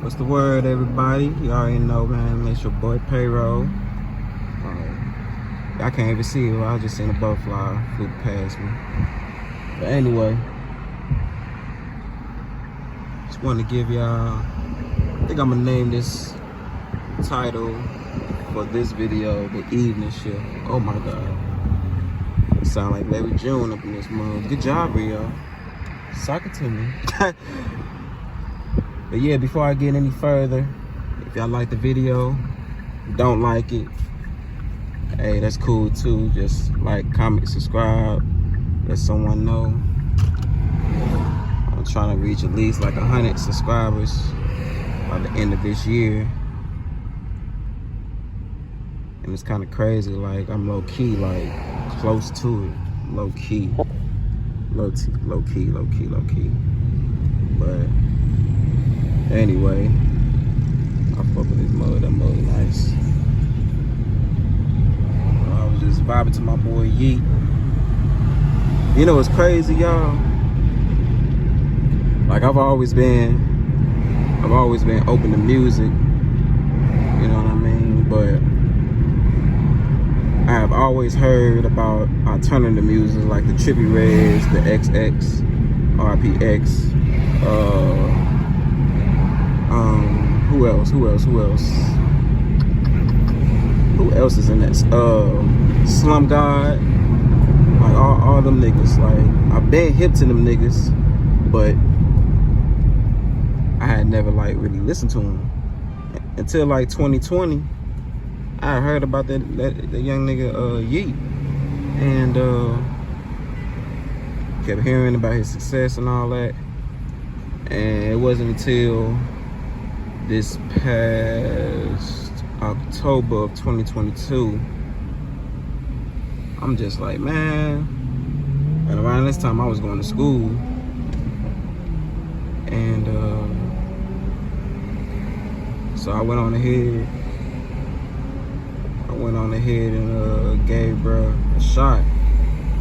What's the word, everybody? You already know, man. It's your boy Payroll. I can't even see it. I just seen a butterfly flew past me. But anyway, just want to give y'all. I think I'm gonna name this title for this video "The Evening Shift." Oh my God, sound like Larry June up in this mug. Good job, Rio. Suck it to me. But yeah, before I get any further, if y'all like the video, don't like it, hey, that's cool too. Just like, comment, subscribe, let someone know. I'm trying to reach at least like 100 subscribers by the end of this year. And it's kind of crazy, like I'm low-key, like close to it. Low-key. Low-key. But anyway, I fuck with this mud. That mud nice. I was just vibing to my boy Yeet. You know what's crazy, y'all? Like I've always been open to music. You know what I mean? But I have always heard about alternative music like the Trippie Reds, the XX, RPX. Who else is in that? Slum God. Like all them niggas. Like I've been hip to them niggas, but I had never like really listened to them until like 2020. I heard about that young nigga Yeet, and kept hearing about his success and all that. And it wasn't until this past October of 2022, I'm just like, man. And around this time I was going to school, and so I went on ahead and gave bruh a shot.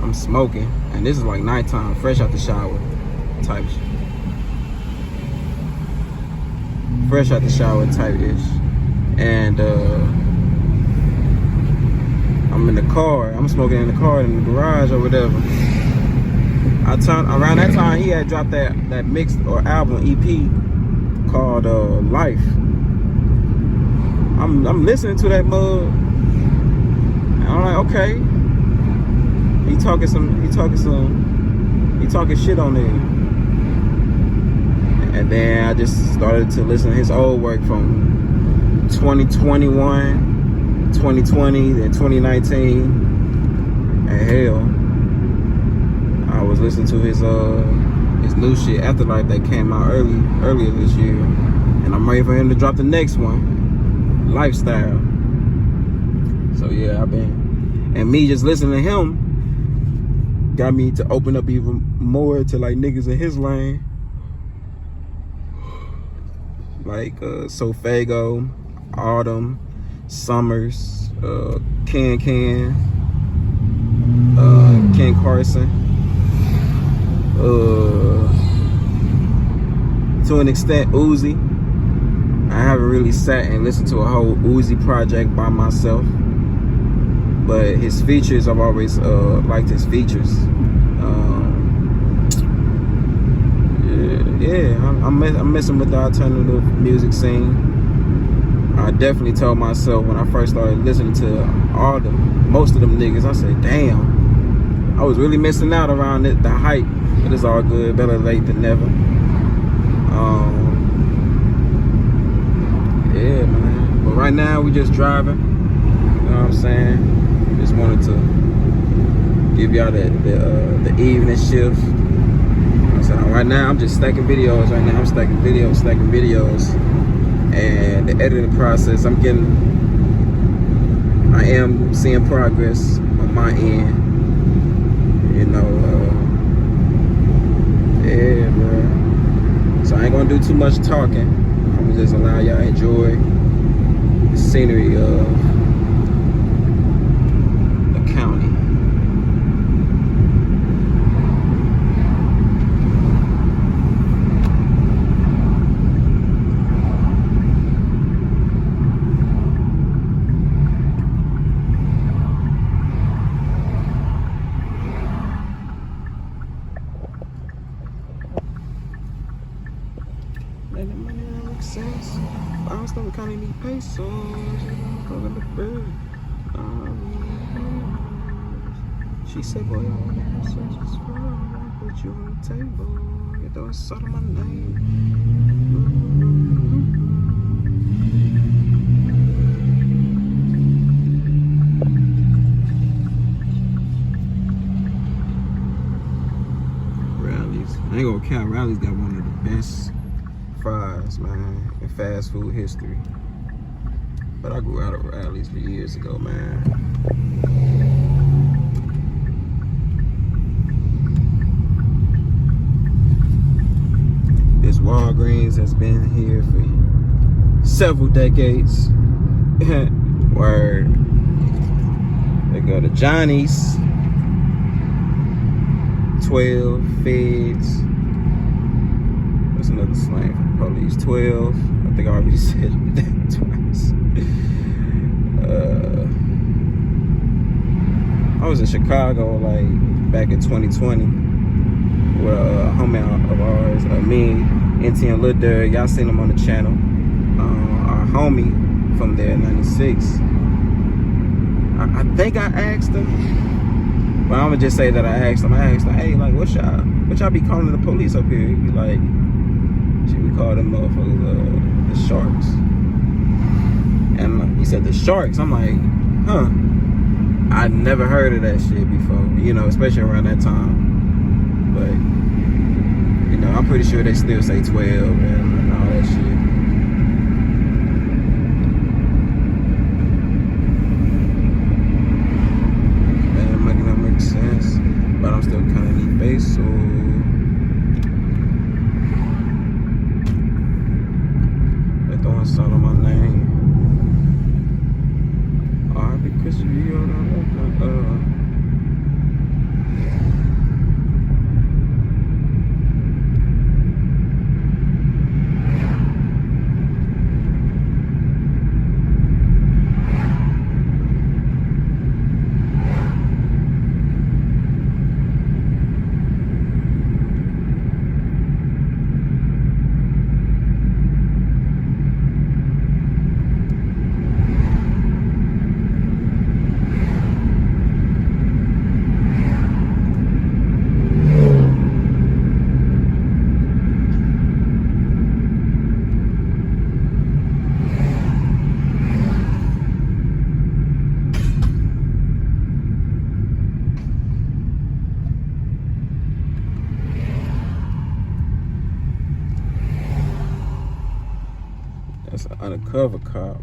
I'm smoking, and this is like nighttime, fresh out the shower type shit. Fresh out the shower type-ish. And I'm in the car. I'm smoking in the car in the garage or whatever. Around that time he had dropped that mixed or album EP called Life. I'm listening to that mug. And I'm like, okay. He talking shit on there. And then I just started to listen to his old work from 2021, 2020, then 2019. And hell, I was listening to his new shit, Afterlife, that came out earlier this year. And I'm ready for him to drop the next one, Lifestyle. So yeah, and me just listening to him got me to open up even more to like niggas in his lane. Like Sofago, Autumn, Summers, Ken Carson. To an extent, Uzi. I haven't really sat and listened to a whole Uzi project by myself, but his features, I've always liked his features. Yeah, I'm messing with the alternative music scene. I definitely told myself when I first started listening to most of them niggas, I said, damn, I was really missing out around the hype. But it's all good, better late than never. Yeah, man. But right now we just driving. You know what I'm saying? Just wanted to give y'all the evening shift. So right now I'm just stacking videos. I'm stacking videos, and the editing process, I am seeing progress on my end. You know, yeah, bro. So I ain't gonna do too much talking. I'm gonna just allow y'all to enjoy the scenery of the county. And the money don't make sense. I was still kind of need pesos. Calling the bird. She said, boy, I want to search this phone. Put you on the table. You throw a salt on my name. Rallies. I ain't gonna count. Rallies got one of the best fries, man, in fast food history. But I grew out of Rallies for years ago, man. This Walgreens has been here for several decades. Word. They go to Johnny's, 12, Feds. What's another slang for the police? 12. I think I already said that twice. I was in Chicago like back in 2020 with a homie of ours, me, NT and Lil Durr. Y'all seen him on the channel. Our homie from there, 96. I think I asked him, but I'm gonna just say that I asked him, hey, like, what y'all be calling the police up here? He be like, shit, we call them motherfuckers the Sharks. And he said the Sharks. I'm like, huh? I never heard of that shit before, you know, especially around that time. But you know, I'm pretty sure they still say 12 and all that shit. Man, it might not make sense, but I'm still kind of need base, so they're throwing salt on my name. Because you That's an undercover cop.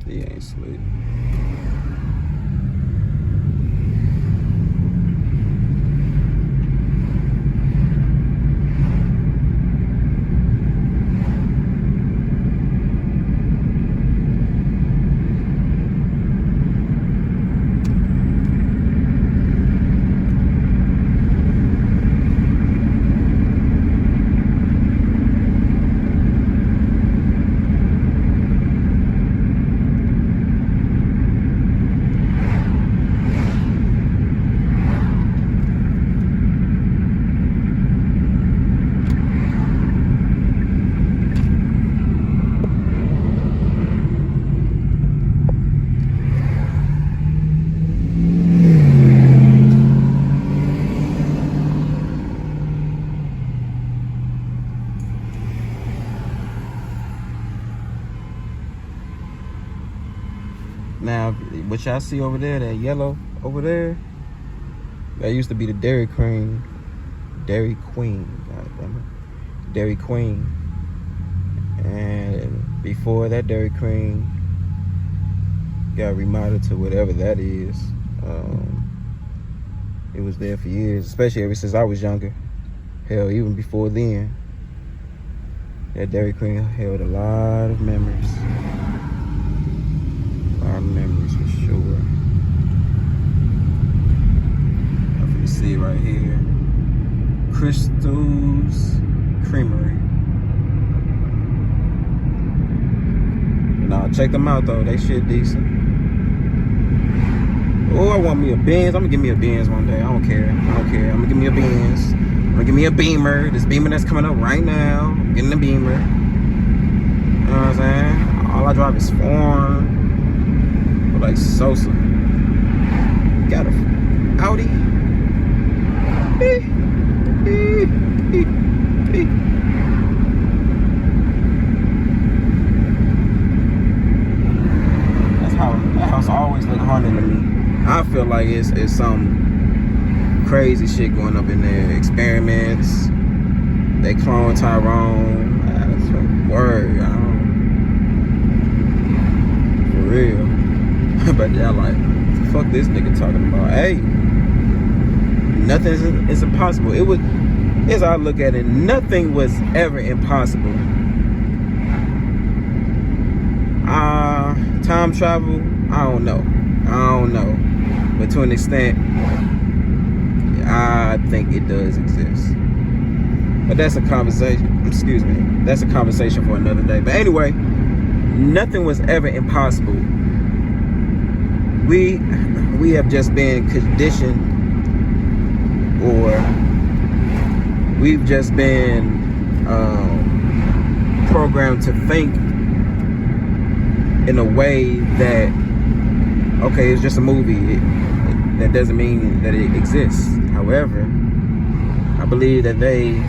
He ain't slick. Now, what y'all see over there, that yellow over there, that used to be the Dairy Queen. God damn it. Dairy Queen. And before that Dairy Queen got remodeled to whatever that is, it was there for years, especially ever since I was younger. Hell, even before then. That Dairy Queen held a lot of memories. Memories for sure. I'm gonna see right here, Crystal's Creamery. Nah, check them out though. They shit decent. Oh, I want me a Benz. I'm gonna give me a Benz one day. I don't care. I'm gonna give me a Benz. gonna give me a Beamer. This Beamer that's coming up right now. I'm getting a Beamer. You know what I'm saying? All I drive is foreign. Like Sosa. Got a Audi. That house always look haunted to me. I feel like it's some crazy shit going up in there. Experiments. They clone Tyrone. That's a word. For real. But y'all like, fuck this nigga talking about. Hey, nothing is impossible. It was, as I look at it, nothing was ever impossible. Time travel, I don't know. But to an extent, I think it does exist. But that's a conversation, excuse me, that's a conversation for another day. But anyway, nothing was ever impossible. We have just been conditioned, or we've just been programmed to think in a way that, okay, it's just a movie. That doesn't mean that it exists. However, I believe that they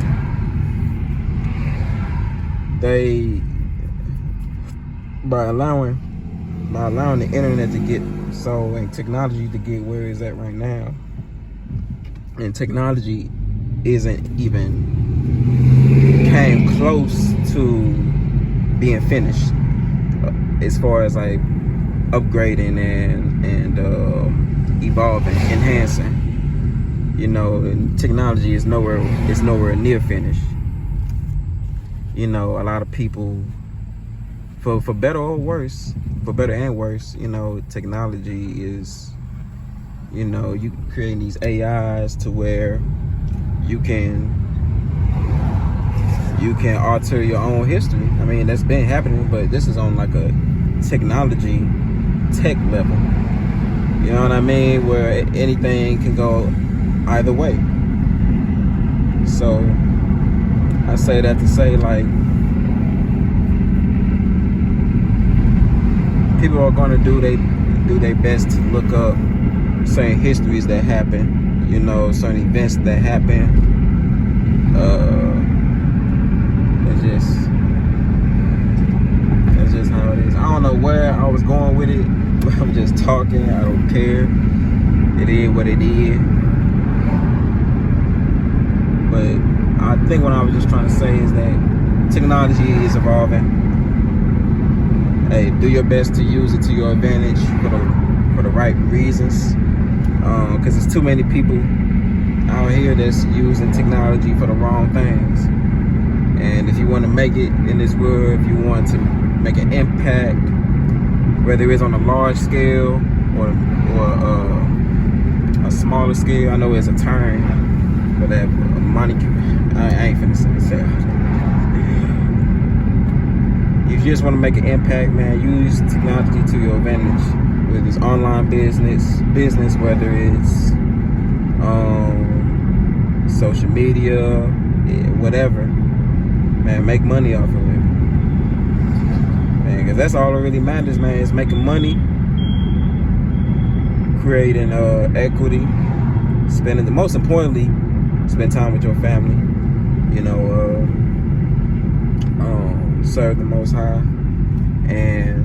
by allowing the internet to get and technology to get where it's at right now, and technology isn't even came close to being finished as far as like upgrading and evolving, enhancing. You know, and technology is nowhere near finished. You know, a lot of people, for better or worse, for better and worse, you know, technology is, you know, you creating these AIs to where you can alter your own history. I mean, that's been happening, but this is on like a tech level. You know what I mean? Where anything can go either way. So I say that to say, like, people are gonna do their best to look up certain histories that happen, you know, certain events that happen. That's just how it is. I don't know where I was going with it, but I'm just talking. I don't care. It is what it is. But I think what I was just trying to say is that technology is evolving. Hey, do your best to use it to your advantage for the right reasons. Because there's too many people out here that's using technology for the wrong things. And if you want to make it in this world, if you want to make an impact, whether it's on a large scale or a smaller scale, I know it's a term for that. Money, I ain't finna say it. If you just want to make an impact, man, use technology to your advantage. Whether it's online business, whether it's social media, whatever, man, make money off of it, man, because that's all that really matters, man, is making money, creating equity, spending, most importantly, spend time with your family, you know, serve the Most High. And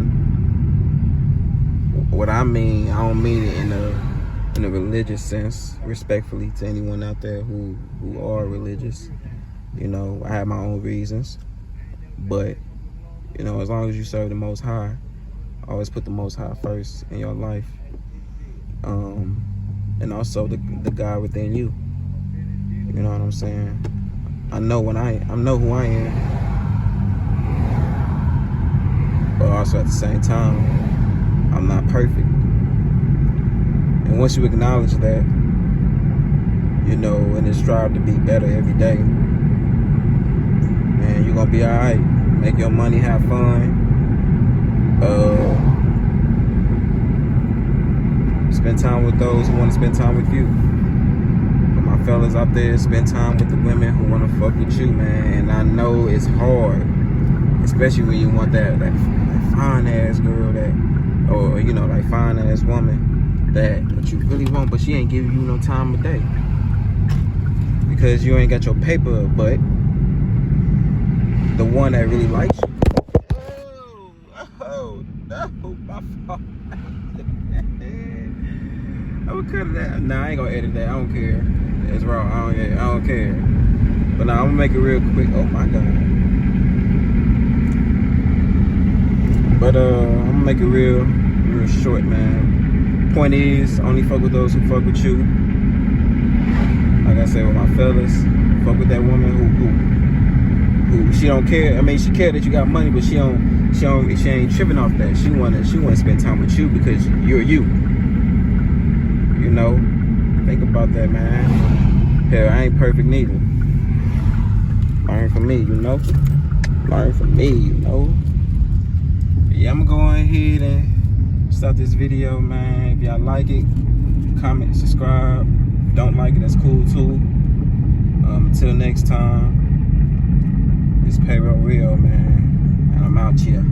what I mean, I don't mean it in a religious sense, respectfully to anyone out there who are religious. You know, I have my own reasons, but, you know, as long as you serve the Most High, always put the Most High first in your life, and also the God within you. You know what I'm saying? I know who I am, but also at the same time, I'm not perfect. And once you acknowledge that, you know, and then strive to be better every day, man, you're gonna be all right. Make your money, have fun. Spend time with those who want to spend time with you. But my my fellas out there, spend time with the women who want to fuck with you, man. And I know it's hard, especially when you want that fine ass girl or you know, like fine ass woman that you really want, but she ain't giving you no time of day because you ain't got your paper. But the one that really likes you. Oh no, my fault. I would cut that. Nah, I ain't gonna edit that. I don't care. It's wrong. I don't care. But nah, I'm gonna make it real quick. Oh my god. But I'm gonna make it real short, man. Point is, only fuck with those who fuck with you. Like I said with my fellas, fuck with that woman who she don't care. I mean, she care that you got money, but she ain't tripping off that. She wanna spend time with you because you're you. You know, think about that, man. Hell, I ain't perfect neither. Learn from me, you know. Learn from me, you know. Yeah, I'm gonna go ahead and start this video, man. If y'all like it, comment, subscribe. If you don't like it, that's cool too. Until next time, it's Payroll Real, man. And I'm out here.